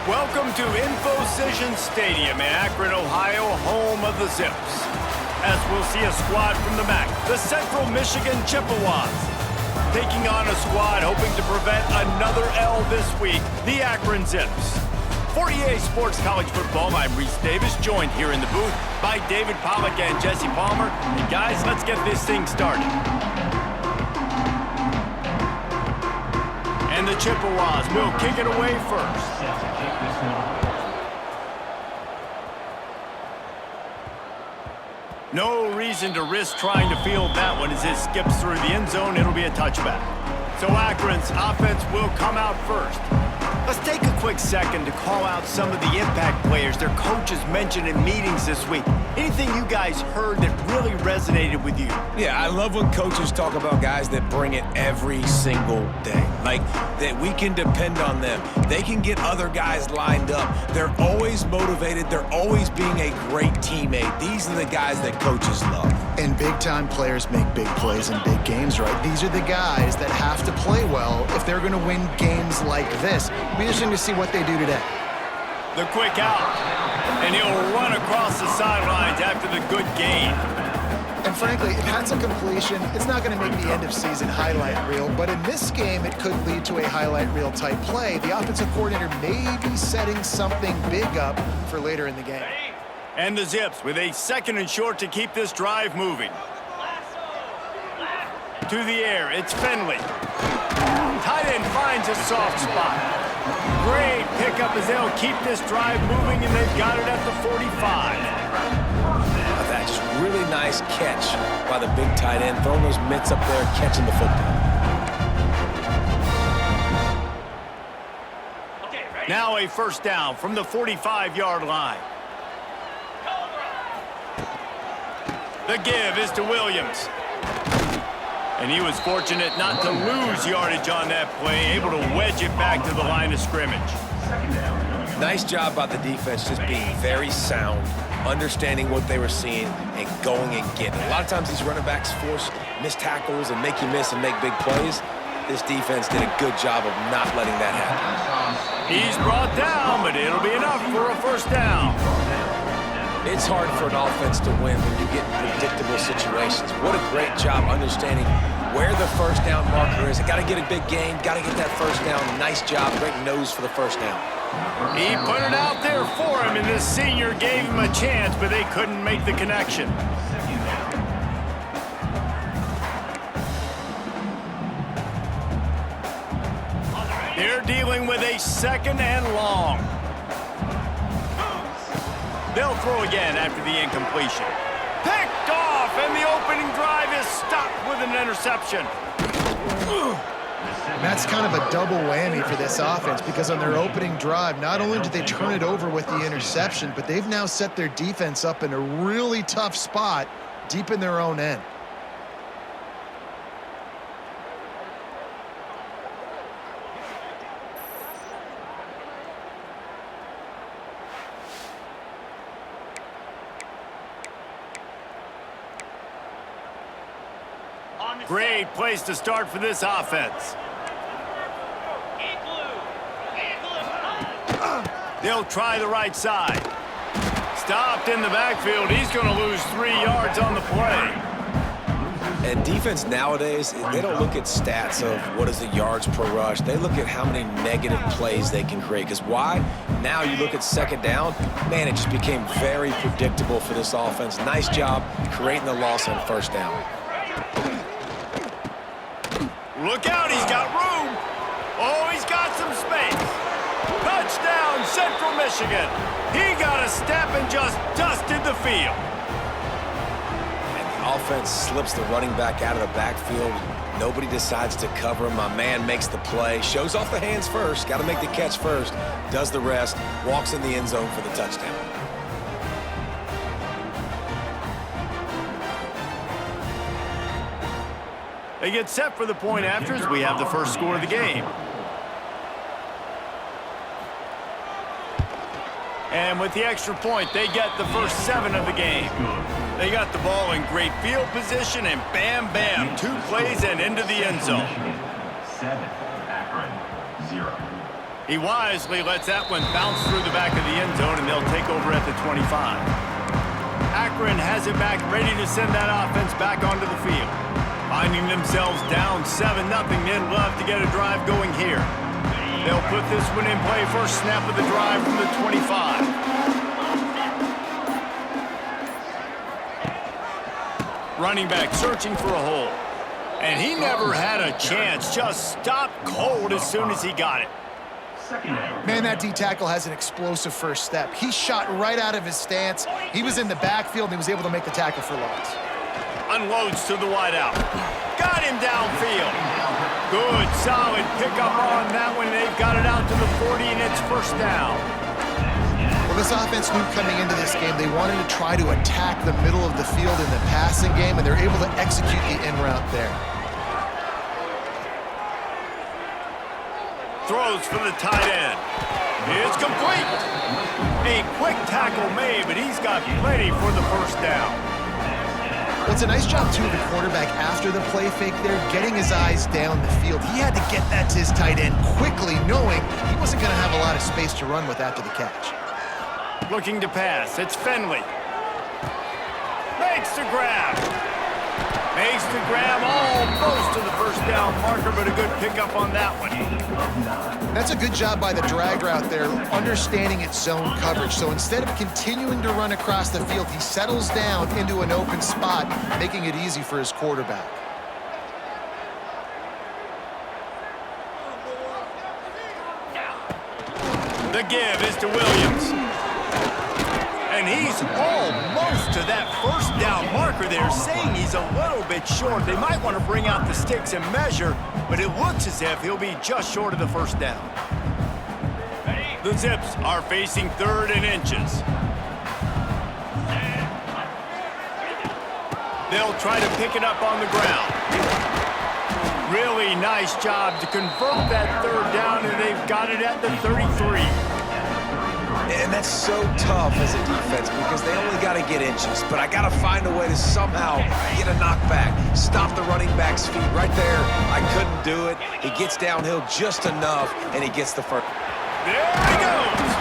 Welcome to Infocision Stadium in Akron, Ohio, home of the Zips. As we'll see a squad from the MAC, the Central Michigan Chippewas. Taking on a squad hoping to prevent another L this week, the Akron Zips. For EA Sports College Football, I'm Reese Davis, joined here in the booth by David Pollack and Jesse Palmer. And guys, let's get this thing started. And the Chippewas will kick it away first. No reason to risk trying to field that one as it skips through the end zone. It'll be a touchback. So Akron's offense will come out first. Let's take a quick second to call out some of the impact players their coaches mentioned in meetings this week. Anything you guys heard that really resonated with you? Yeah, I love when coaches talk about guys that bring it every single day. Like, that we can depend on them. They can get other guys lined up. They're always motivated. They're always being a great teammate. These are the guys that coaches love. And big-time players make big plays in big games, right? These are the guys that have to play well if they're going to win games like this. Be interesting to see what they do today. The quick out, and he'll run across the sidelines after the good gain. And frankly, if that's a completion, it's not going to make the end-of-season highlight reel, but in this game, it could lead to a highlight reel type play. The offensive coordinator may be setting something big up for later in the game. And the Zips with a 2nd and short to keep this drive moving. To the air, it's Finley. Tight end finds a soft spot. Great pickup as they'll keep this drive moving, and they've got it at the 45. That's just really nice catch by the big tight end, throwing those mitts up there, catching the football. Now a first down from the 45-yard line. The give is to Williams. And he was fortunate not to lose yardage on that play, able to wedge it back to the line of scrimmage. Nice job by the defense, just being very sound, understanding what they were seeing, and going and getting it. A lot of times these running backs force missed tackles and make you miss and make big plays. This defense did a good job of not letting that happen. He's brought down, but it'll be enough for a first down. It's hard for an offense to win when you get in predictable situations. What a great job understanding where the first down marker is. Got to get a big gain, got to get that first down. Nice job, great nose for the first down. He put it out there for him, and this senior gave him a chance, but they couldn't make the connection. They're dealing with a 2nd and long. They'll throw again after the incompletion. Picked off, and the opening drive is stopped with an interception. That's kind of a double whammy for this offense because on their opening drive, not only did they turn it over with the interception, but they've now set their defense up in a really tough spot deep in their own end. Great place to start for this offense. They'll try the right side. Stopped in the backfield. He's going to lose 3 yards on the play. And defense nowadays, they don't look at stats of what is the yards per rush. They look at how many negative plays they can create. Because why? Now you look at 2nd down, man, it just became very predictable for this offense. Nice job creating the loss on first down. Look out, he's got room. Oh, he's got some space. Touchdown, Central Michigan. He got a step and just dusted the field. And the offense slips the running back out of the backfield. Nobody decides to cover him. My man makes the play. Shows off the hands first. Got to make the catch first. Does the rest. Walks in the end zone for the touchdown. They get set for the point after as we have the first score of the game. And with the extra point, they get the first 7 of the game. They got the ball in great field position, and bam, bam, 2 plays and into the end zone. 7, Akron, 0. He wisely lets that one bounce through the back of the end zone, and they'll take over at the 25. Akron has it back, ready to send that offense back onto the field. Finding themselves down 7-0, they'd love to get a drive going here. They'll put this one in play, first snap of the drive from the 25. Running back searching for a hole. And he never had a chance, just stopped cold as soon as he got it. Man, that D-tackle has an explosive first step. He shot right out of his stance. He was in the backfield, and he was able to make the tackle for loss. Unloads to the wideout. Got him downfield. Good, solid pickup on that one. They've got it out to the 40, and it's first down. Well, this offense knew coming into this game they wanted to try to attack the middle of the field in the passing game, and they're able to execute the in route there. Throws for the tight end. It's complete. A quick tackle made, but he's got plenty for the first down. Well, it's a nice job, too, of the quarterback after the play fake there, getting his eyes down the field. He had to get that to his tight end quickly, knowing he wasn't going to have a lot of space to run with after the catch. Looking to pass. It's Finley. Makes the grab. Makes the grab almost to the first down marker, but a good pickup on that one. That's a good job by the drag route there, understanding its zone coverage. So instead of continuing to run across the field, he settles down into an open spot, making it easy for his quarterback. The give is to Williams. And he's almost to that first down marker there, saying he's a little bit short. They might want to bring out the sticks and measure, but it looks as if he'll be just short of the first down. The Zips are facing 3rd and inches. They'll try to pick it up on the ground. Really nice job to convert that 3rd down, and they've got it at the 33. And that's so tough as a defense because they only got to get inches. But I got to find a way to somehow get a knockback, stop the running back's feet right there. I couldn't do it. He gets downhill just enough, and he gets the first. There he goes.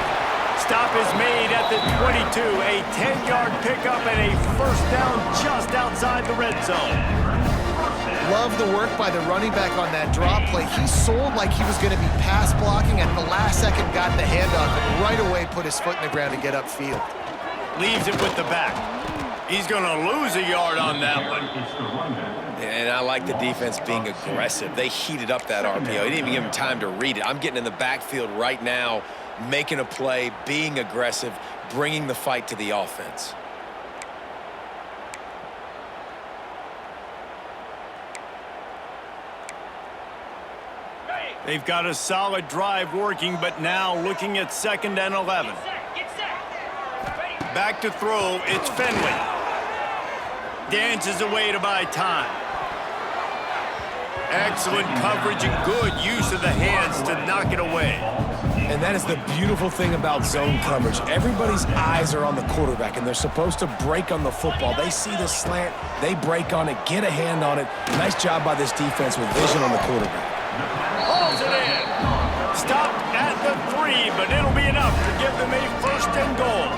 Stop is made at the 22. A 10-yard pickup and a first down just outside the red zone. Love the work by the running back on that drop play. He sold like he was going to be pass blocking. At the last second, got the handoff and right away put his foot in the ground to get upfield. Leaves it with the back. He's going to lose a yard on that one. And I like the defense being aggressive. They heated up that RPO. He didn't even give him time to read it. I'm getting in the backfield right now, making a play, being aggressive, bringing the fight to the offense. They've got a solid drive working, but now looking at 2nd and 11. Back to throw, it's Finley. Dances away to buy time. Excellent coverage and good use of the hands to knock it away. And that is the beautiful thing about zone coverage. Everybody's eyes are on the quarterback, and they're supposed to break on the football. They see the slant, they break on it, get a hand on it. Nice job by this defense with vision on the quarterback. Hauls it in. Stopped at the 3, but it'll be enough to give them a 1st and goal.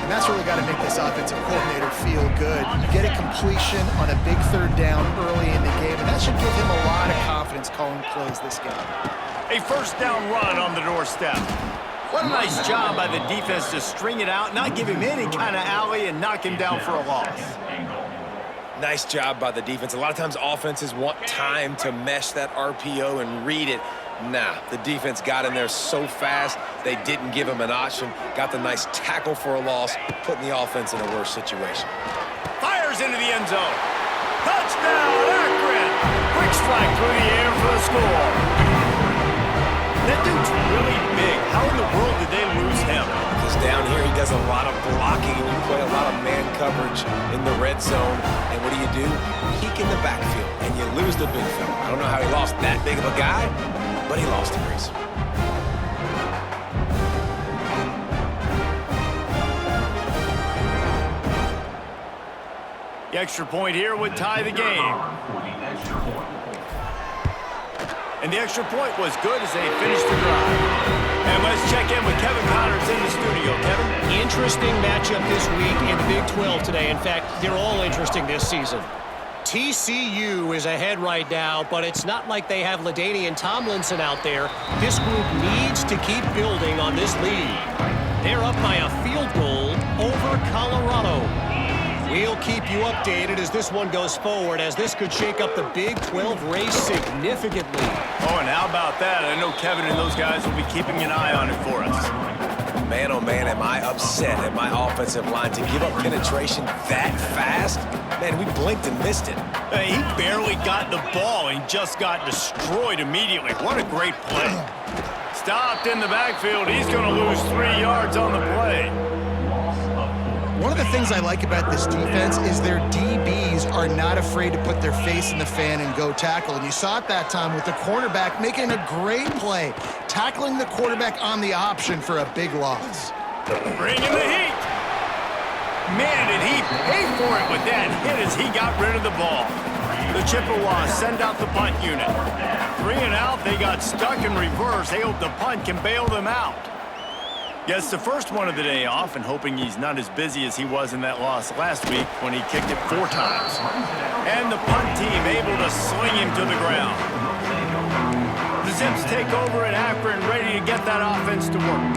And that's really got to make this offensive coordinator feel good. Get a completion on a big 3rd down early in the game, and that should give him a lot of confidence calling plays this game. A 1st down run on the doorstep. What a nice job by the defense to string it out, not give him any kind of alley, and knock him down for a loss. Nice job by the defense. A lot of times offenses want time to mesh that RPO and read it. Nah, the defense got in there so fast, they didn't give him an option. Got the nice tackle for a loss, putting the offense in a worse situation. Fires into the end zone. Touchdown, Akron! Quick strike through the air for the score. That dude's really big. How in the world did they lose him? Because down here he does a lot of blocking, and you play a lot of man coverage in the red zone. And what do? Peek in the backfield, and you lose the big fella. I don't know how he lost that big of a guy, but he lost a Breeze. The extra point here would tie the game. And the extra point was good as they finished the drive. And let's check in with Kevin Connors in the studio. Kevin? Interesting matchup this week in the Big 12 today. In fact, they're all interesting this season. TCU is ahead right now, but it's not like they have LaDainian Tomlinson out there. This group needs to keep building on this lead. They're up by a field goal over Colorado. We'll keep you updated as this one goes forward, as this could shake up the Big 12 race significantly. Oh, and how about that? I know Kevin and those guys will be keeping an eye on it for us. Man, oh man, am I upset at my offensive line to give up penetration that fast? Man, we blinked and missed it. Hey, he barely got the ball and just got destroyed immediately. What a great play. Stopped in the backfield. He's going to lose 3 yards on the play. One of the things I like about this defense is their DBs are not afraid to put their face in the fan and go tackle. And you saw it that time with the cornerback making a great play, tackling the quarterback on the option for a big loss. Bringing the heat. Man, did he pay for it with that hit as he got rid of the ball. The Chippewas send out the punt unit. 3 and out, they got stuck in reverse. They hope the punt can bail them out. Gets the first one of the day off and hoping he's not as busy as he was in that loss last week when he kicked it 4 times. And the punt team able to sling him to the ground. The Zips take over at Akron, ready to get that offense to work.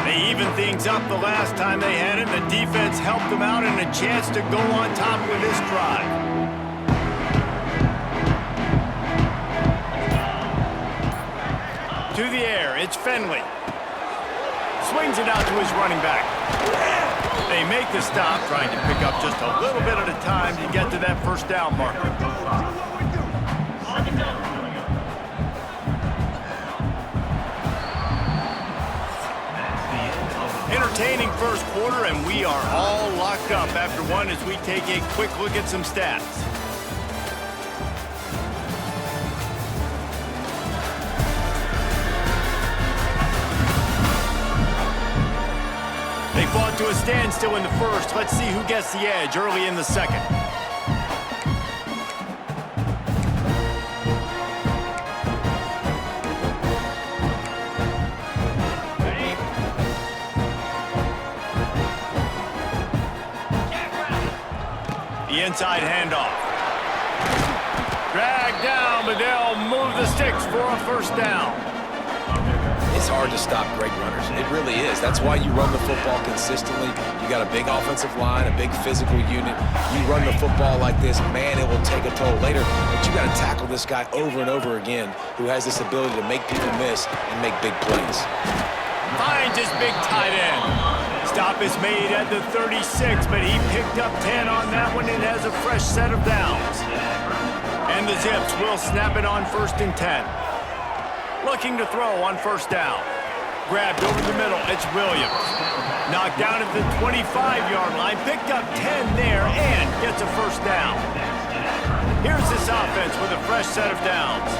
They even things up the last time they had it. The defense helped them out and a chance to go on top with this drive. To the air, it's Finley. Swings it out to his running back. They make the stop, trying to pick up just a little bit at a time to get to that first down marker. Entertaining first quarter, and we are all locked up after one as we take a quick look at some stats. They fought to a standstill in the first. Let's see who gets the edge early in the second. The inside handoff. Dragged down, but they'll move the sticks for a first down. It's hard to stop great runners. It really is. That's why you run the football consistently. You got a big offensive line, a big physical unit. You run the football like this, man, it will take a toll later. But you got to tackle this guy over and over again who has this ability to make people miss and make big plays. Finds his big tight end. Stop is made at the 36, but he picked up 10 on that one and has a fresh set of downs. And the Zips will snap it on 1st and 10. Looking to throw on first down. Grabbed over the middle, it's Williams. Knocked down at the 25-yard line, picked up 10 there, and gets a first down. Here's this offense with a fresh set of downs.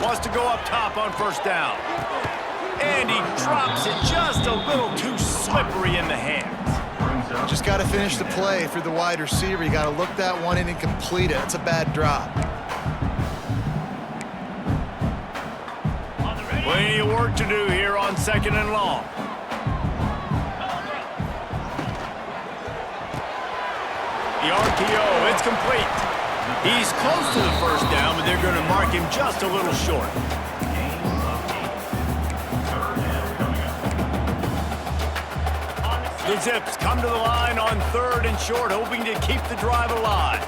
Wants to go up top on first down. And he drops it just a little too slippery in the hands. Just got to finish the play for the wide receiver. You got to look that one in and complete it. It's a bad drop. Plenty of work to do here on 2nd and long. The RPO, it's complete. He's close to the first down, but they're going to mark him just a little short. The Zips come to the line on 3rd and short, hoping to keep the drive alive.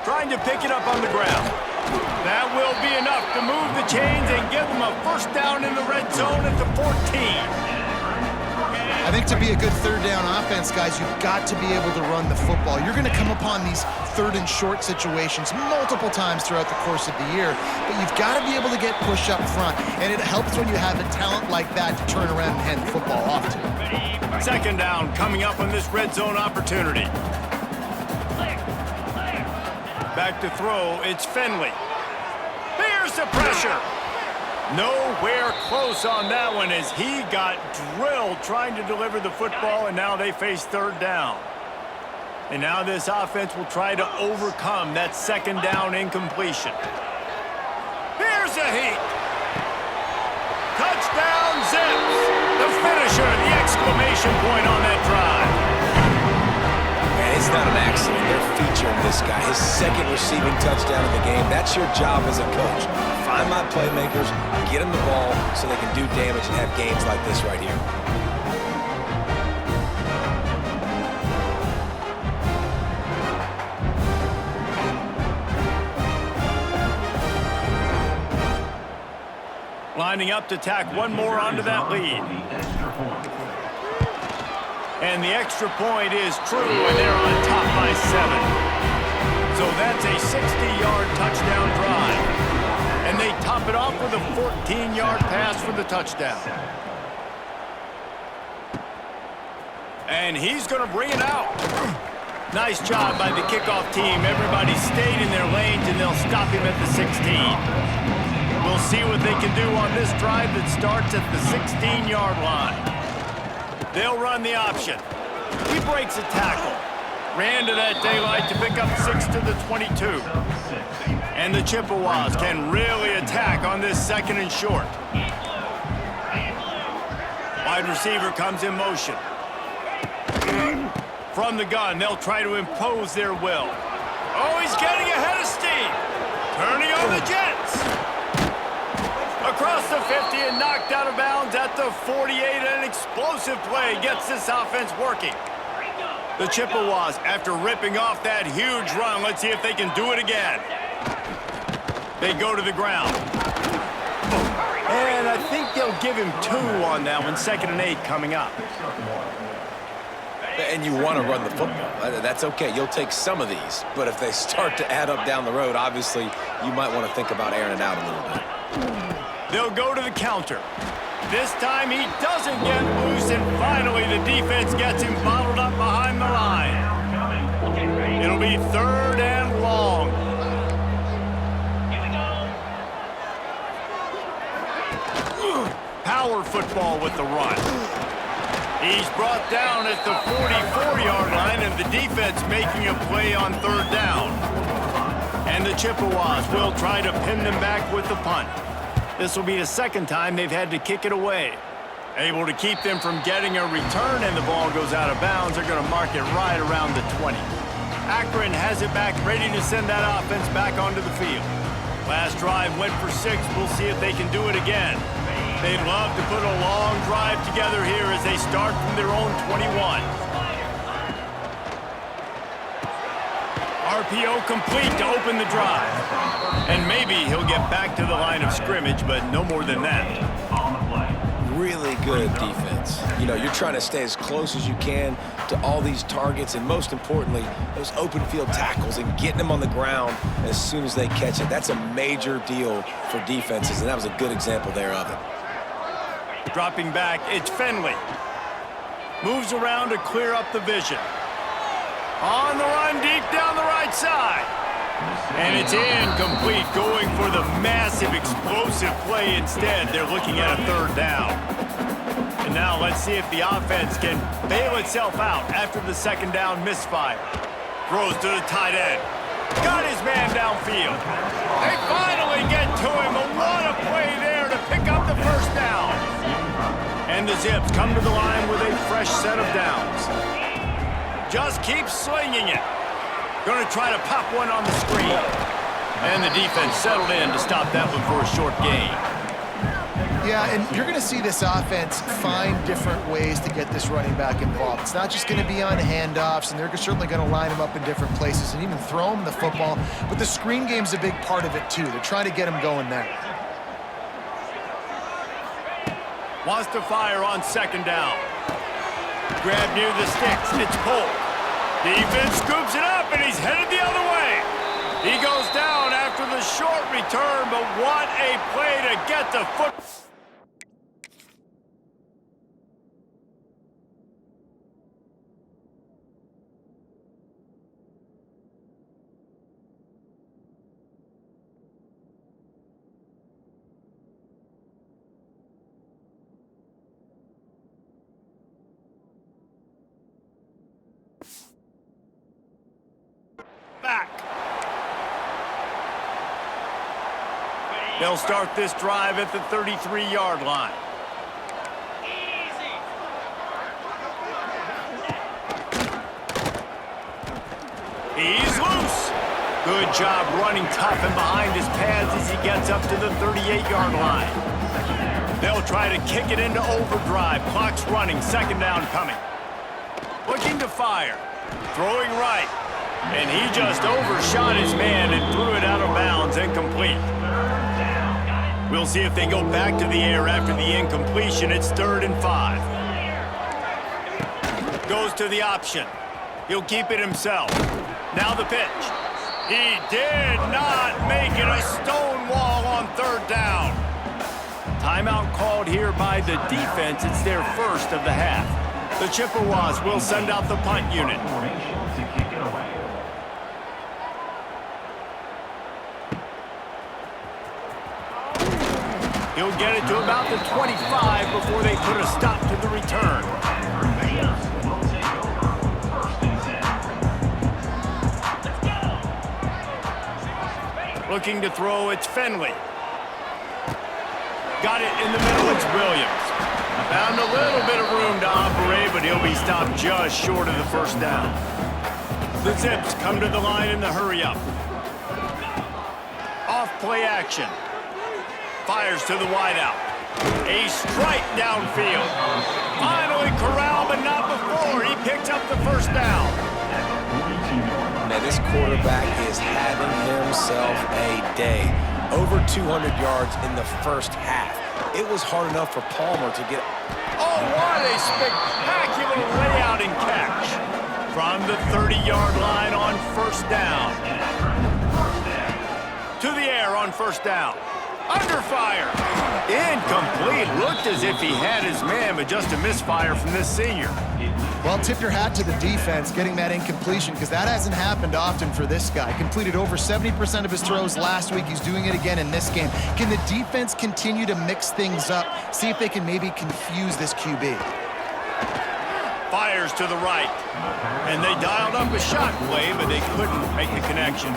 Trying to pick it up on the ground. That will be enough to move the chains and give them a first down in the red zone at the 14. I think to be a good 3rd down offense, guys, you've got to be able to run the football. You're going to come upon these 3rd and short situations multiple times throughout the course of the year, but you've got to be able to get push up front, and it helps when you have a talent like that to turn around and hand the football off to. 2nd down coming up on this red zone opportunity. Back to throw, it's Finley. Here's the pressure. Nowhere close on that one as he got drilled trying to deliver the football, and now they face 3rd down. And now this offense will try to overcome that second down incompletion. Here's a heat. Touchdown Zips. The finisher, the exclamation point on that drive. Man, it's not an accident. They're featuring this guy. His second receiving touchdown of the game. That's your job as a coach. Find my playmakers, get them the ball so they can do damage and have games like this right here. Lining up to tack one more onto that lead. And the extra point is true, and they're on top by 7. So that's a 60-yard touchdown drive. And they top it off with a 14-yard pass for the touchdown. And he's going to bring it out. Nice job by the kickoff team. Everybody stayed in their lanes, and they'll stop him at the 16. We'll see what they can do on this drive that starts at the 16-yard line. They'll run the option. He breaks a tackle. Ran to that daylight to pick up 6 to the 22. And the Chippewas can really attack on this second and short. Wide receiver comes in motion. From the gun, they'll try to impose their will. Oh, he's getting ahead of steam. Turning on the Jets. Across the 50 and knocked out of bounds at the 48. An explosive play gets this offense working. The Chippewas, after ripping off that huge run, let's see if they can do it again. They go to the ground. And I think they'll give him 2 on that one. 2nd and 8 coming up. And you want to run the football. That's okay. You'll take some of these. But if they start to add up down the road, obviously, you might want to think about airing it out a little bit. They'll go to the counter. This time he doesn't get loose, and finally the defense gets him bottled up behind the line. It'll be 3rd and long. Power football with the run. He's brought down at the 44-yard line, and the defense making a play on 3rd down. And the Chippewas will try to pin them back with the punt. This will be the 2nd time they've had to kick it away. Able to keep them from getting a return, and the ball goes out of bounds. They're going to mark it right around the 20. Akron has it back, ready to send that offense back onto the field. Last drive went for 6. We'll see if they can do it again. They'd love to put a long drive together here as they start from their own 21. RPO complete to open the drive. And maybe he'll get back to the line of scrimmage, but no more than that. Really good defense. You know, you're trying to stay as close as you can to all these targets, and most importantly, those open field tackles and getting them on the ground as soon as they catch it. That's a major deal for defenses, and that was a good example there of it. Dropping back, it's Finley. Moves around to clear up the vision. On the run, deep down the right side. And it's incomplete, going for the massive, explosive play instead. They're looking at a 3rd down. And now let's see if the offense can bail itself out after the 2nd down misfire. Throws to the tight end. Got his man downfield. They finally get to him. What a play there to pick up the 1st down. And the Zips come to the line with a fresh set of downs. Just keep slinging it. Going to try to pop one on the screen. And the defense settled in to stop that one for a short gain. Yeah, and you're going to see this offense find different ways to get this running back involved. It's not just going to be on handoffs, and they're certainly going to line him up in different places and even throw him the football. But the screen game's a big part of it, too. They're trying to get him going there. Wants to fire on 2nd down. Grab near the sticks. It's Polk. Defense scoops it up, and he's headed the other way. He goes down after the short return, but what a play to get the foot. They'll start this drive at the 33-yard line. He's loose. Good job running tough and behind his pads as he gets up to the 38-yard line. They'll try to kick it into overdrive. Clock's running. Second down coming. Looking to fire. Throwing right. And he just overshot his man and threw it out of bounds, incomplete. We'll see if they go back to the air after the incompletion. It's 3rd and 5. Goes to the option. He'll keep it himself. Now the pitch. He did not make it. A stone wall on 3rd down. Timeout called here by the defense. It's their first of the half. The Chippewas will send out the punt unit. He'll get it to about the 25 before they put a stop to the return. Looking to throw, it's Finley. Got it in the middle, it's Williams. Found a little bit of room to operate, but he'll be stopped just short of the first down. The Zips come to the line in the hurry-up. Off play action. Fires to the wideout. A strike downfield. Finally corralled, but not before. He picks up the first down. Now, this quarterback is having himself a day. Over 200 yards in the first half. It was hard enough for Palmer to get... Oh, what a spectacular layout and catch. From the 30-yard line on first down. To the air on first down. Under fire. Incomplete. Looked as if he had his man, but just a misfire from this senior. Well, tip your hat to the defense getting that incompletion, because that hasn't happened often for this guy. Completed over 70% of his throws last week. He's doing it again in this game. Can the defense continue to mix things up? See if they can maybe confuse this QB. Fires to the right. And they dialed up a shot play, but they couldn't make the connection.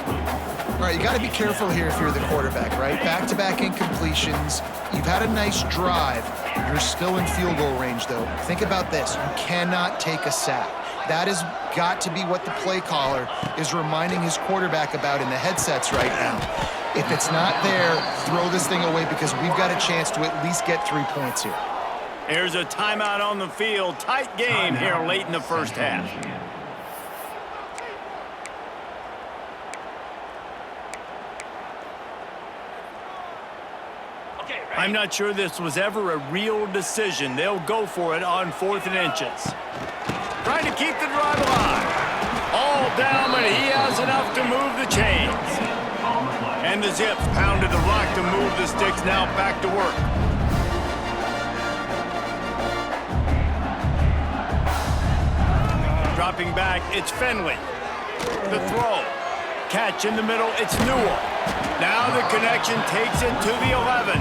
All right, you got to be careful here if you're the quarterback, right? Back-to-back incompletions. You've had a nice drive. You're still in field goal range, though. Think about this. You cannot take a sack. That has got to be what the play caller is reminding his quarterback about in the headsets right now. If it's not there, throw this thing away, because we've got a chance to at least get 3 points here. Here's a timeout on the field. Tight game here late in the first half. I'm not sure this was ever a real decision. They'll go for it on 4th and inches. Trying to keep the drive alive. All down, but he has enough to move the chains. And the Zips pounded the rock to move the sticks. Now back to work. Dropping back, it's Finley. The throw. Catch in the middle, it's Newell. Now the connection takes it to the 11.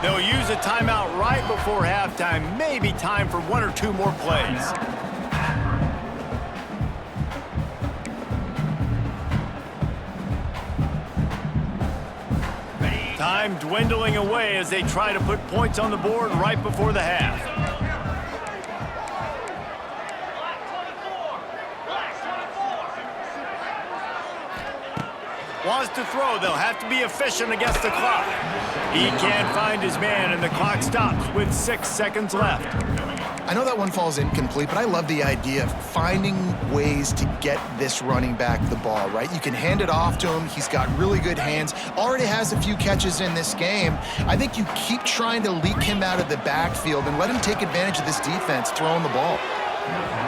They'll use a timeout right before halftime. Maybe time for 1 or 2 more plays. Time dwindling away as they try to put points on the board right before the half. Wants to throw. They'll have to be efficient against the clock. He can't find his man, and the clock stops with 6 seconds left. I know that one falls incomplete, but I love the idea of finding ways to get this running back the ball, right? You can hand it off to him. He's got really good hands. Already has a few catches in this game. I think you keep trying to leak him out of the backfield and let him take advantage of this defense throwing the ball.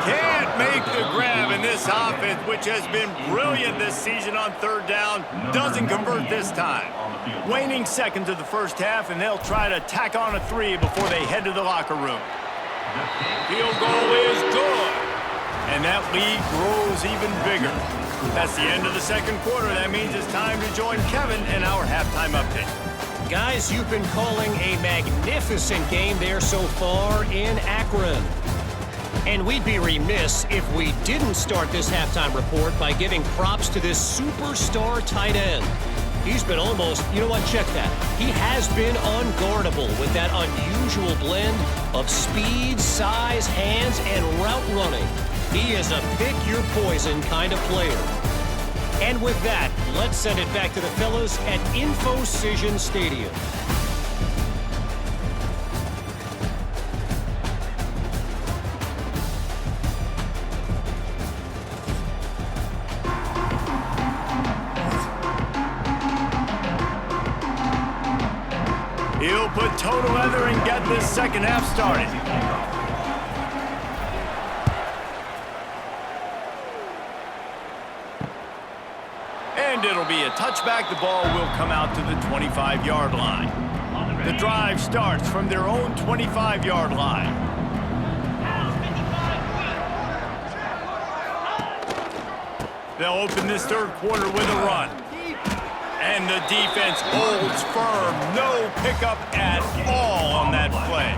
Can't make the grab, in this offense, which has been brilliant this season on 3rd down. Doesn't convert this time. Waning seconds of the first half, and they'll try to tack on a 3 before they head to the locker room. Field goal is good. And that lead grows even bigger. That's the end of the second quarter. That means it's time to join Kevin in our halftime update. Guys, you've been calling a magnificent game there so far in Akron. And we'd be remiss if we didn't start this halftime report by giving props to this superstar tight end. He's been almost, you know what, check that. He has been unguardable with that unusual blend of speed, size, hands, and route running. He is a pick-your-poison kind of player. And with that, let's send it back to the fellas at Infocision Stadium. He'll put total leather and get this second half started. And it'll be a touchback. The ball will come out to the 25-yard line. The drive starts from their own 25-yard line. They'll open this third quarter with a run. And the defense holds firm. No pickup at all on that play.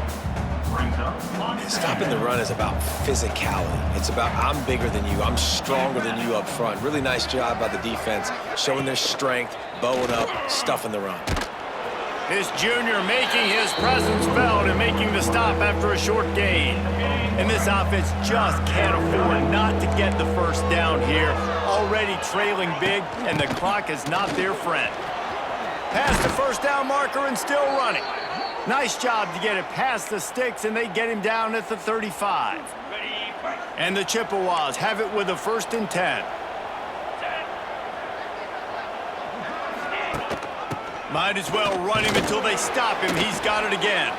Stopping the run is about physicality. It's about I'm bigger than you. I'm stronger than you up front. Really nice job by the defense, showing their strength, bowing up, stuffing the run. This junior making his presence felt and making the stop after a short gain. And this offense just can't afford not to get the first down here. Already trailing big, and the clock is not their friend. Past the first down marker and still running. Nice job to get it past the sticks, and they get him down at the 35. And the Chippewas have it with a 1st and 10. Might as well run him until they stop him. He's got it again.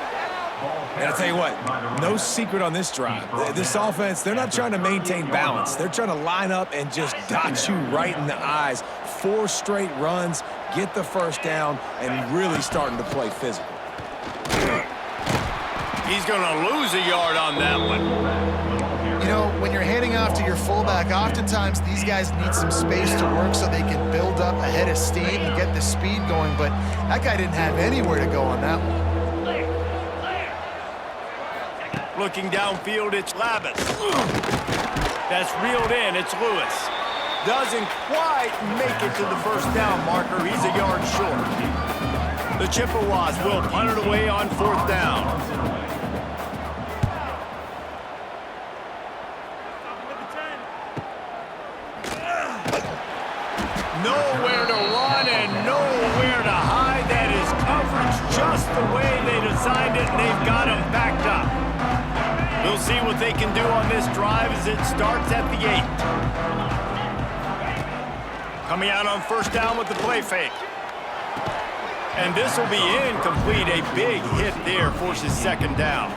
And I'll tell you what, no secret on this drive. This offense, they're not trying to maintain balance. They're trying to line up and just dot you right in the eyes. 4 straight runs, get the first down, and really starting to play physical. He's going to lose a yard on that one. You know, when you're handing off to your fullback, oftentimes these guys need some space to work so they can build up a head of steam and get the speed going, but that guy didn't have anywhere to go on that one. Looking downfield, it's Labus. That's reeled in, it's Lewis. Doesn't quite make it to the first down marker. He's a yard short. The Chippewas will punt it away on 4th down. Nowhere to run and nowhere to hide. That is coverage just the way they designed it, and they've got him backed up. We'll see what they can do on this drive as it starts at the 8. Coming out on 1st down with the play fake. And this will be incomplete. A big hit there forces 2nd down.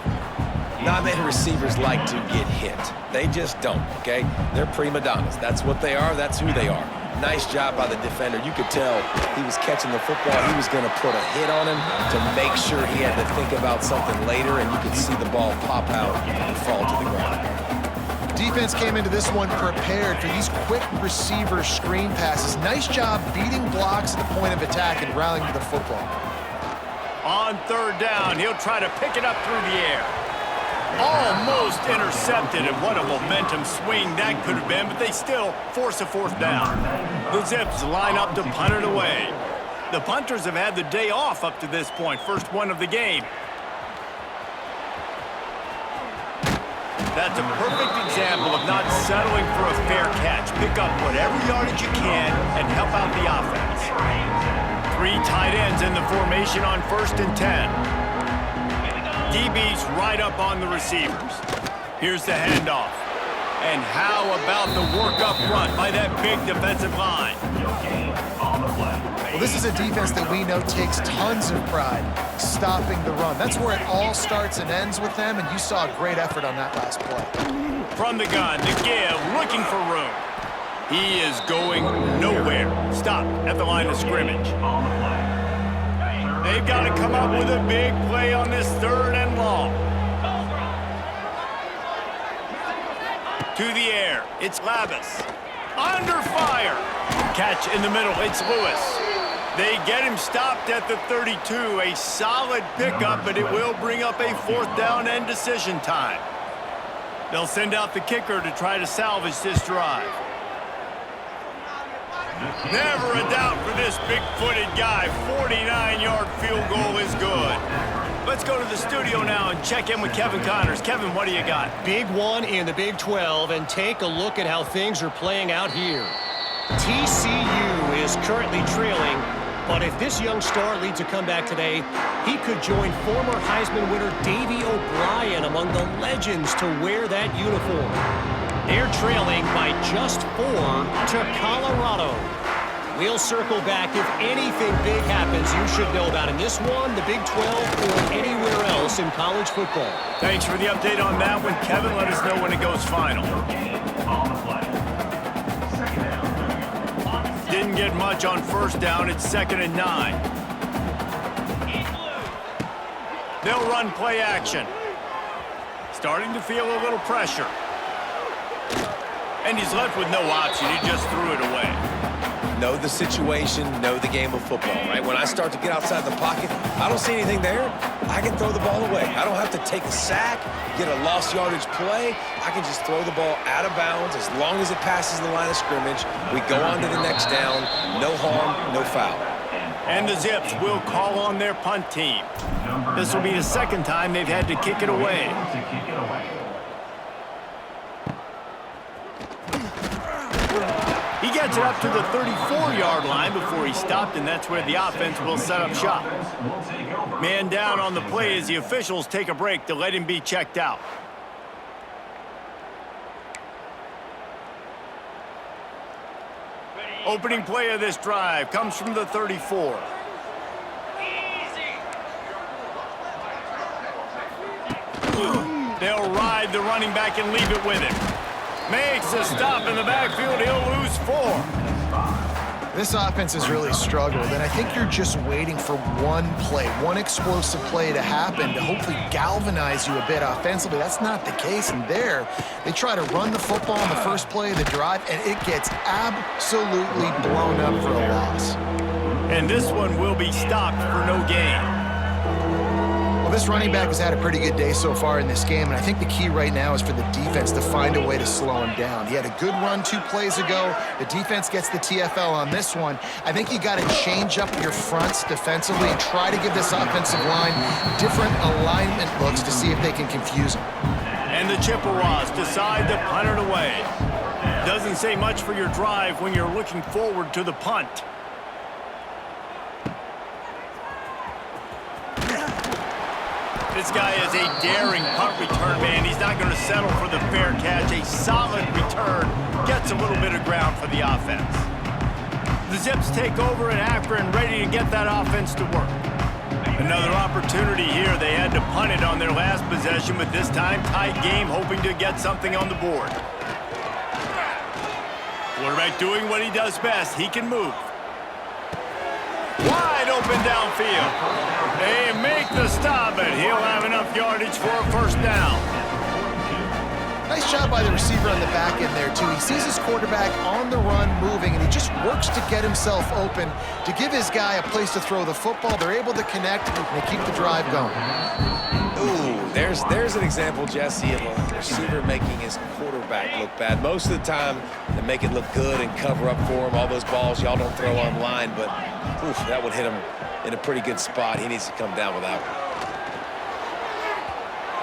Not many receivers like to get hit. They just don't, okay? They're prima donnas. That's what they are. That's who they are. Nice job by the defender. You could tell he was catching the football. He was going to put a hit on him to make sure he had to think about something later, and you could see the ball pop out and fall to the ground. Defense came into this one prepared for these quick receiver screen passes. Nice job beating blocks at the point of attack and rallying to the football. On 3rd down, he'll try to pick it up through the air. Almost intercepted, and what a momentum swing that could have been, but they still force a 4th down. The Zips line up to punt it away. The punters have had the day off up to this point, first one of the game. That's a perfect example of not settling for a fair catch. Pick up whatever yardage you can and help out the offense. 3 tight ends in the formation on 1st and 10. DB's right up on the receivers. Here's the handoff. And how about the work up front by that big defensive line? Well, this is a defense that we know takes tons of pride stopping the run. That's where it all starts and ends with them, and you saw a great effort on that last play. From the gun, to give, looking for room. He is going nowhere. Stop at the line of scrimmage. They've got to come up with a big play on this 3rd and long. To the air, it's Labus. Under fire. Catch in the middle, it's Lewis. They get him stopped at the 32. A solid pickup, but it will bring up a 4th down and decision time. They'll send out the kicker to try to salvage this drive. Never a doubt for this big-footed guy. 49-yard field goal is good. Let's go to the studio now and check in with Kevin Connors. Kevin, what do you got? Big one in the Big 12, and take a look at how things are playing out here. TCU is currently trailing, but if this young star leads a comeback today, he could join former Heisman winner Davey O'Brien among the legends to wear that uniform. They're trailing by just 4 to Colorado. We'll circle back. If anything big happens, you should know about in this one, the Big 12, or anywhere else in college football. Thanks for the update on that one, Kevin. Let us know when it goes final. Didn't get much on first down. It's 2nd and 9. They'll run play action. Starting to feel a little pressure. And he's left with no option. He just threw it away. Know the situation, know the game of football, right? When I start to get outside the pocket, I don't see anything there, I can throw the ball away. I don't have to take a sack, get a lost yardage play. I can just throw the ball out of bounds as long as it passes the line of scrimmage. We go on to the next down. No harm, no foul. And the Zips will call on their punt team. This will be the second time they've had to kick it away. He gets it up to the 34-yard line before he stopped, and that's where the offense will set up shop. Man down on the play as the officials take a break to let him be checked out. Opening play of this drive comes from the 34. They'll ride the running back and leave it with him. Makes a stop in the backfield. He'll lose 4. This offense has really struggled, and I think you're just waiting for one play, one explosive play to happen to hopefully galvanize you a bit offensively. That's not the case, and there they try to run the football on the first play of the drive, and it gets absolutely blown up for a loss. And this one will be stopped for no gain. Well, this running back has had a pretty good day so far in this game, and I think the key right now is for the defense to find a way to slow him down. He had a good run 2 plays ago. The defense gets the TFL on this one. I think you got to change up your fronts defensively and try to give this offensive line different alignment looks to see if they can confuse him. And the Chippewas decide to punt it away. Doesn't say much for your drive when you're looking forward to the punt. This guy is a daring punt return man. He's not going to settle for the fair catch. A solid return gets a little bit of ground for the offense. The Zips take over in Akron, ready to get that offense to work. Another opportunity here. They had to punt it on their last possession, but this time tight game, hoping to get something on the board. Quarterback doing what he does best. He can move. Wide open downfield. They make the stop, and he'll have enough yardage for a first down. Nice job by the receiver on the back end there, too. He sees his quarterback on the run moving, and he just works to get himself open to give his guy a place to throw the football. They're able to connect, and they keep the drive going. Ooh, there's an example, Jesse, of a receiver making his quarterback look bad. Most of the time, they make it look good and cover up for him. All those balls y'all don't throw online, but oof, that would hit him in a pretty good spot. He needs to come down with that one.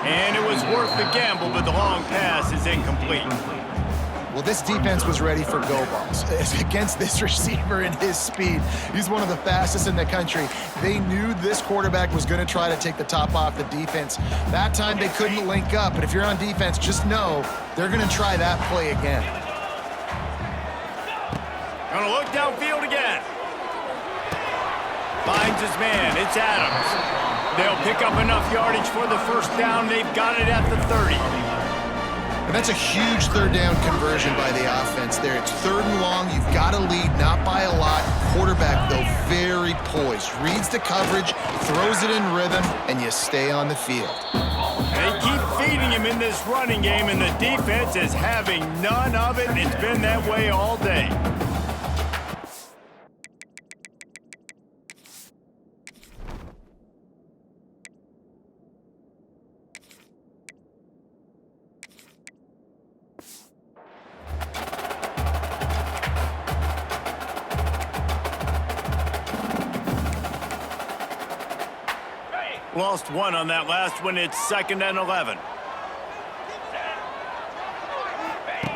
And it was worth the gamble, but the long pass is incomplete. Well, this defense was ready for go balls against this receiver and his speed. He's one of the fastest in the country. They knew this quarterback was going to try to take the top off the defense. That time they couldn't link up, but if you're on defense, just know they're going to try that play again. Gonna look downfield again. Finds his man. It's Adams. They'll pick up enough yardage for the first down. They've got it at the 30. And that's a huge third down conversion by the offense there. It's 3rd and long. You've got to lead, not by a lot. Quarterback, though, very poised. Reads the coverage, throws it in rhythm, and you stay on the field. They keep feeding him in this running game, and the defense is having none of it. It's been that way all day. Lost one on that last one. It's 2nd and 11.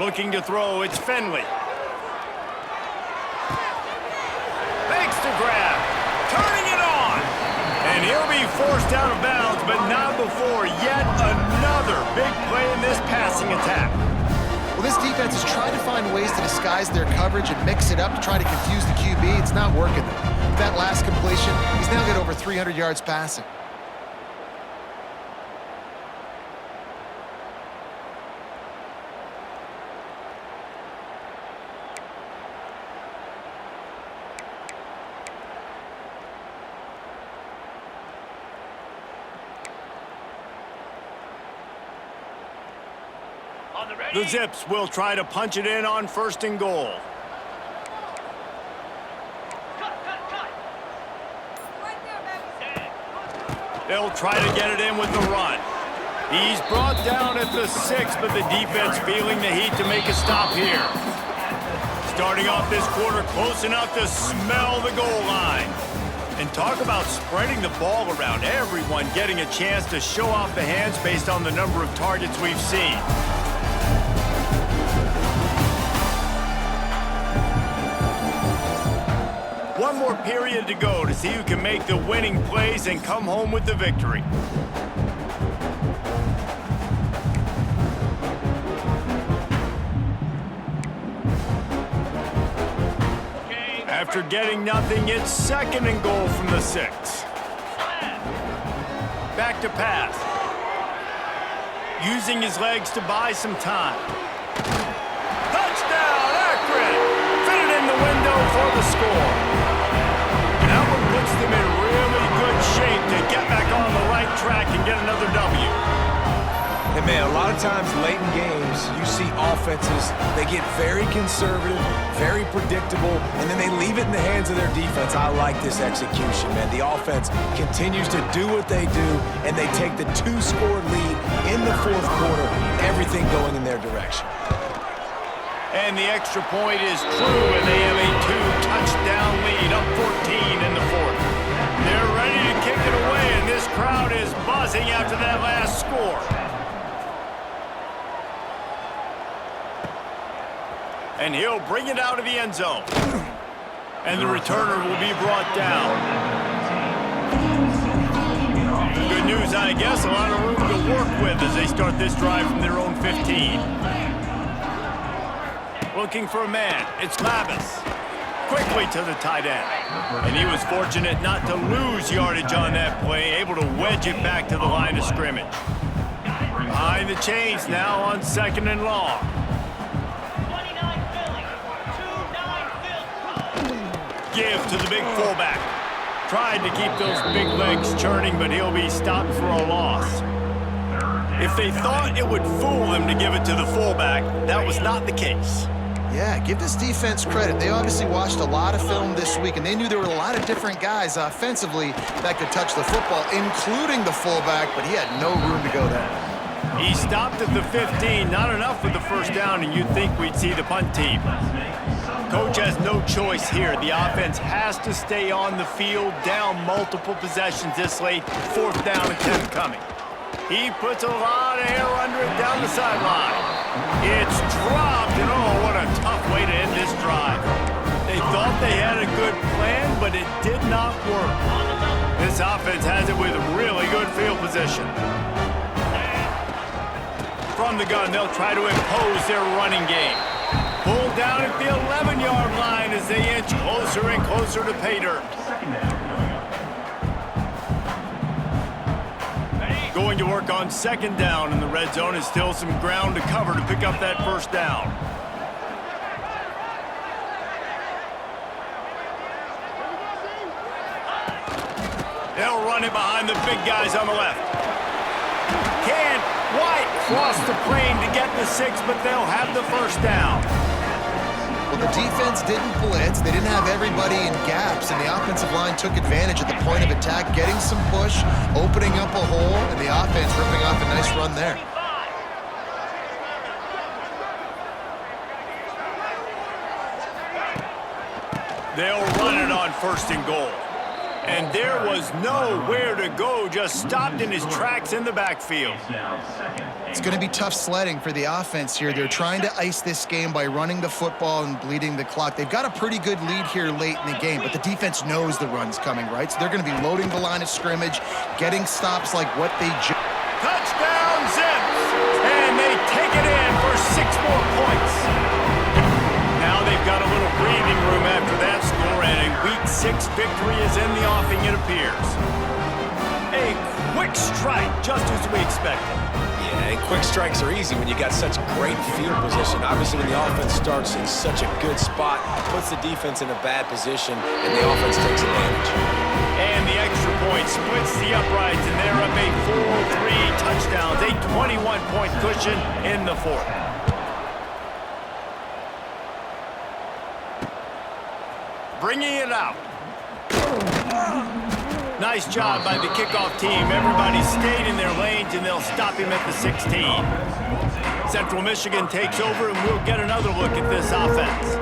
Looking to throw. It's Finley. Makes the grab. Turning it on. And he'll be forced out of bounds, but not before yet another big play in this passing attack. Well, this defense has tried to find ways to disguise their coverage and mix it up to try to confuse the QB. It's not working. With that last completion, he's now got over 300 yards passing. The Zips will try to punch it in on 1st and goal. They'll try to get it in with the run. He's brought down at the 6, but the defense feeling the heat to make a stop here. Starting off this quarter close enough to smell the goal line. And talk about spreading the ball around. Everyone getting a chance to show off the hands based on the number of targets we've seen. One more period to go to see who can make the winning plays and come home with the victory. After getting nothing, it's 2nd and goal from the 6. Back to pass. Using his legs to buy some time. Touchdown, Akron! Fit it in the window for the score. That one puts them in really good shape to get back on the right track and get another W. And man, a lot of times late in games, you see offenses, they get very conservative, very predictable, and then they leave it in the hands of their defense. I like this execution, man. The offense continues to do what they do, and they take the 2-score lead in the 4th quarter, everything going in their direction. And the extra point is true, and they have a 2-touchdown lead, up 14 in the 4th. They're ready to kick it away, and this crowd is buzzing after that last score. And he'll bring it out of the end zone. And the returner will be brought down. Good news, I guess, a lot of room to work with as they start this drive from their own 15. Looking for a man. It's Lavis. Quickly to the tight end. And he was fortunate not to lose yardage on that play, able to wedge it back to the line of scrimmage. Behind the chains now on 2nd and long. Give to the big fullback. Tried to keep those big legs churning, but he'll be stopped for a loss. If they thought it would fool them to give it to the fullback, that was not the case. Yeah, give this defense credit. They obviously watched a lot of film this week, and they knew there were a lot of different guys offensively that could touch the football, including the fullback, but he had no room to go there. He stopped at the 15, not enough with the 1st down, and you'd think we'd see the punt team. Coach has no choice here. The offense has to stay on the field, down multiple possessions this late, 4th down and 10 coming. He puts a lot of air under it down the sideline. It's dropped, and oh, what a tough way to end this drive. They thought they had a good plan, but it did not work. This offense has it with really good field position. From the gun, they'll try to impose their running game. Pulled down at the 11-yard line as they inch closer and closer to pay dirt. Going to work on 2nd down in the red zone, and still some ground to cover to pick up that 1st down. They'll run it behind the big guys on the left. Can White cross the plane to get the 6, but they'll have the 1st down. Well, the defense didn't blitz. They didn't have everybody in gaps, and the offensive line took advantage at the point of attack, getting some push, opening up a hole, and the offense ripping off a nice run there. They'll run it on 1st and goal. And there was nowhere to go, just stopped in his tracks in the backfield. It's going to be tough sledding for the offense here. They're trying to ice this game by running the football and bleeding the clock. They've got a pretty good lead here late in the game, but the defense knows the run's coming, right? So they're going to be loading the line of scrimmage, getting stops like what they Touchdown, Zips! And they take it in for 6 more points. Now they've got a little breathing room after that score, and a Week 6 victory is in the offing, it appears. A quick strike, just as we expected. Yeah, and quick strikes are easy when you got such great field position. Obviously, when the offense starts in such a good spot, puts the defense in a bad position, and the offense takes advantage. And the extra point splits the uprights, and they're up a 4-3 touchdowns, a 21-point cushion in the fourth. Bringing it out. Nice job by the kickoff team. Everybody stayed in their lanes, and they'll stop him at the 16. Central Michigan takes over, and we'll get another look at this offense.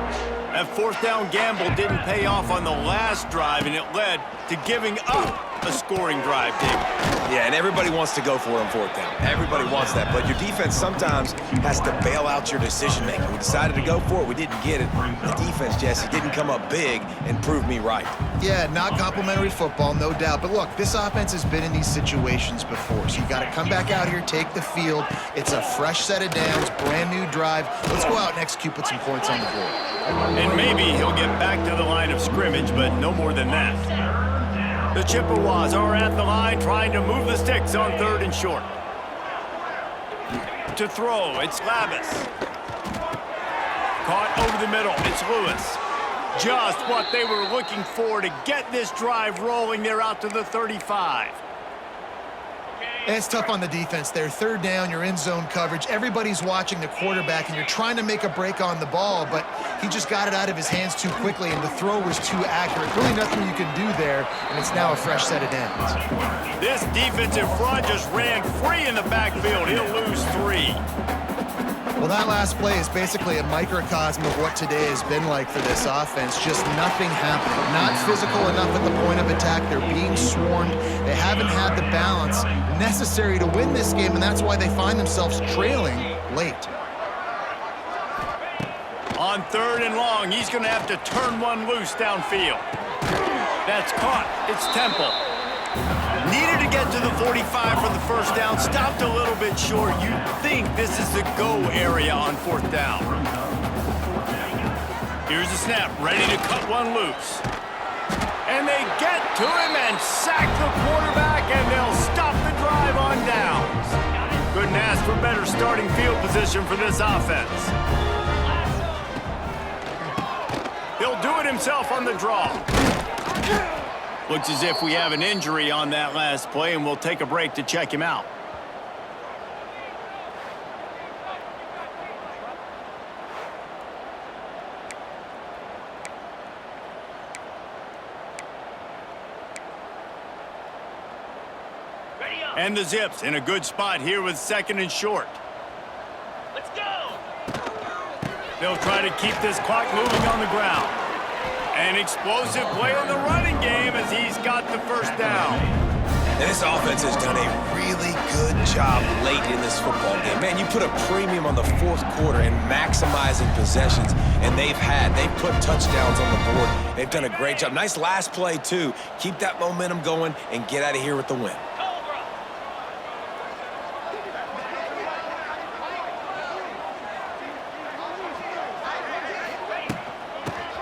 That fourth down gamble didn't pay off on the last drive, and it led to giving up a scoring drive, David. Yeah, and everybody wants to go for it on fourth down. Everybody wants that, but your defense sometimes has to bail out your decision-making. We decided to go for it. We didn't get it. The defense, Jesse, didn't come up big and prove me right. Yeah, not complimentary football, no doubt. But look, this offense has been in these situations before, so you got to come back out here, take the field. It's a fresh set of downs, brand new drive. Let's go out and execute, put some points on the board. And maybe he'll get back to the line of scrimmage, but no more than that. The Chippewas are at the line trying to move the sticks on 3rd and short. To throw, it's Lavis. Caught over the middle, it's Lewis. Just what they were looking for to get this drive rolling. They're out to the 35. And it's tough on the defense there. 3rd down, you're in zone coverage. Everybody's watching the quarterback, and you're trying to make a break on the ball, but he just got it out of his hands too quickly, and the throw was too accurate. Really nothing you can do there, and it's now a fresh set of downs. This defensive front just ran free in the backfield. He'll lose 3. Well, that last play is basically a microcosm of what today has been like for this offense. Just nothing happening. Not physical enough at the point of attack. They're being swarmed. They haven't had the balance necessary to win this game, and that's why they find themselves trailing late. On 3rd and long, he's going to have to turn one loose downfield. That's caught. It's Temple. Needed to get to the 45 for the first down. Stopped a little bit short. You'd think this is the go area on 4th down. Here's the snap. Ready to cut one loose. And they get to him and sack the quarterback, and they'll stop the drive on downs. Couldn't ask for better starting field position for this offense. He'll do it himself on the draw. Looks as if we have an injury on that last play, and we'll take a break to check him out. And the Zips in a good spot here with 2nd and short. Let's go! They'll try to keep this clock moving on the ground. An explosive play in the running game as he's got the first down. And this offense has done a really good job late in this football game. Man, you put a premium on the 4th quarter and maximizing possessions, and they've put touchdowns on the board. They've done a great job. Nice last play, too. Keep that momentum going and get out of here with the win.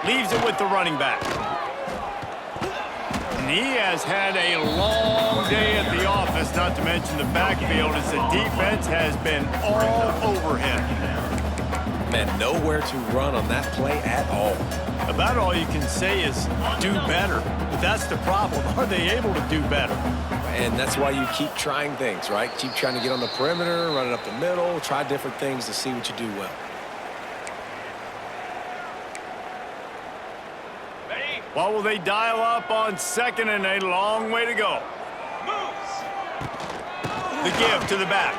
Leaves it with the running back. And he has had a long day at the office, not to mention the backfield, as the defense has been all over him. Man, nowhere to run on that play at all. About all you can say is do better. But that's the problem. Are they able to do better? And that's why you keep trying things, right? Keep trying to get on the perimeter, run it up the middle, try different things to see what you do well. What will they dial up on 2nd and a long way to go? The give to the back.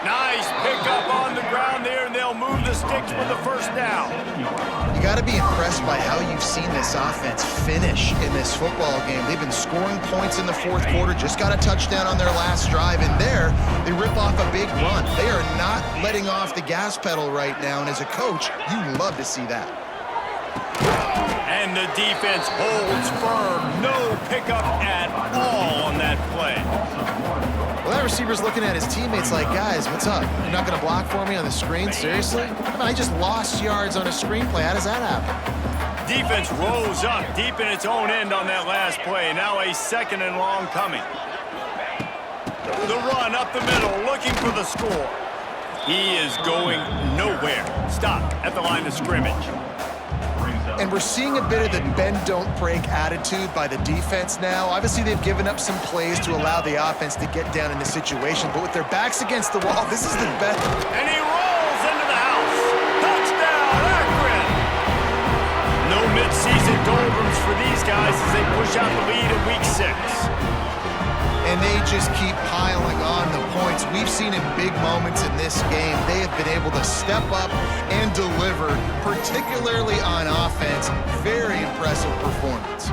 Nice pickup on the ground there, and they'll move the sticks for the first down. You got to be impressed by how you've seen this offense finish in this football game. They've been scoring points in the fourth quarter, just got a touchdown on their last drive, and there they rip off a big run. They are not letting off the gas pedal right now, and as a coach, you love to see that. And the defense holds firm. No pickup at all on that play. Well, that receiver's looking at his teammates like, guys, what's up? You're not going to block for me on the screen? Seriously? I mean, I just lost yards on a screenplay. How does that happen? Defense rose up deep in its own end on that last play. Now a 2nd and long coming. The run up the middle, looking for the score. He is going nowhere. Stop at the line of scrimmage. And we're seeing a bit of the bend-don't-break attitude by the defense now. Obviously, they've given up some plays to allow the offense to get down in the situation, but with their backs against the wall, this is the best. And he rolls into the house. Touchdown, Akron! No mid-season doldrums for these guys as they push out the lead in Week 6. And they just keep piling on the points. We've seen in big moments in this game, they have been able to step up and deliver, particularly on offense. Very impressive performance.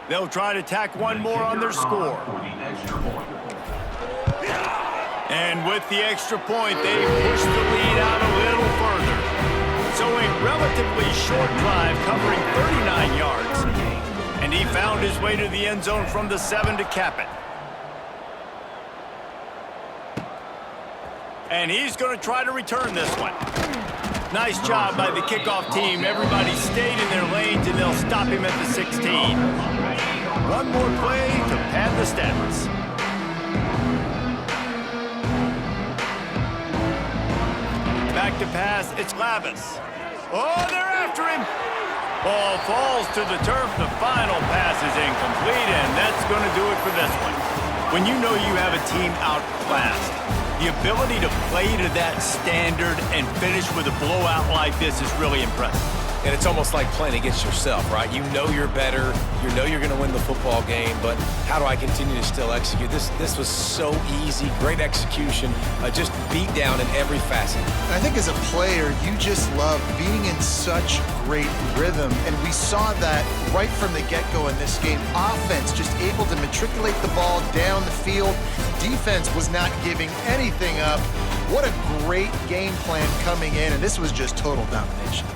They'll try to tack one more on their score. And with the extra point, they push the lead out a little further. So a relatively short drive covering 39 yards. And he found his way to the end zone from the 7 to cap it. And he's going to try to return this one. Nice job by the kickoff team. Everybody stayed in their lanes, and they'll stop him at the 16. One more play to pad the stats. Back to pass, it's Lavis. Oh, they're after him. Ball falls to the turf. The final pass is incomplete, and that's going to do it for this one. When you know you have a team outclassed, the ability to play to that standard and finish with a blowout like this is really impressive. And it's almost like playing against yourself, right? You know you're better. You know you're going to win the football game, but how do I continue to still execute? This was so easy. Great execution. Just beat down in every facet. I think as a player, you just love being in such great rhythm, and we saw that right from the get-go in this game. Offense just able to matriculate the ball down the field. Defense was not giving anything up. What a great game plan coming in, and this was just total domination.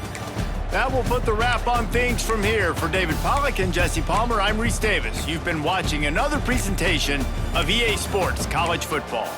That will put the wrap on things from here. For David Pollack and Jesse Palmer, I'm Reese Davis. You've been watching another presentation of EA Sports College Football.